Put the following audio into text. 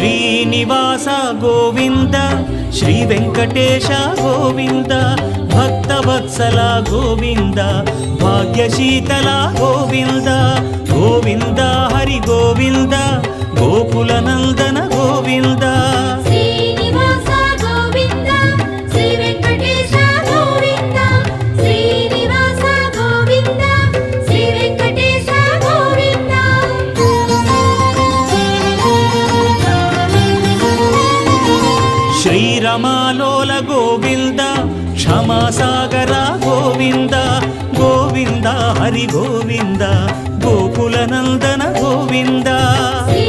Srinivasa Govinda Shri Venkatesha Govinda Bhaktavatsala Govinda భాగ్యశీతల Govinda Govinda Hari Govinda Gokula Nandana Govinda Srinivasa Govinda Shri Venkatesha Govinda Srinivasa Govinda Shri Venkatesha Govinda శ్రీరమాలోల Govinda క్షమాసాగర Govinda Govinda Hari Govinda Gokula Nandana Govinda Shri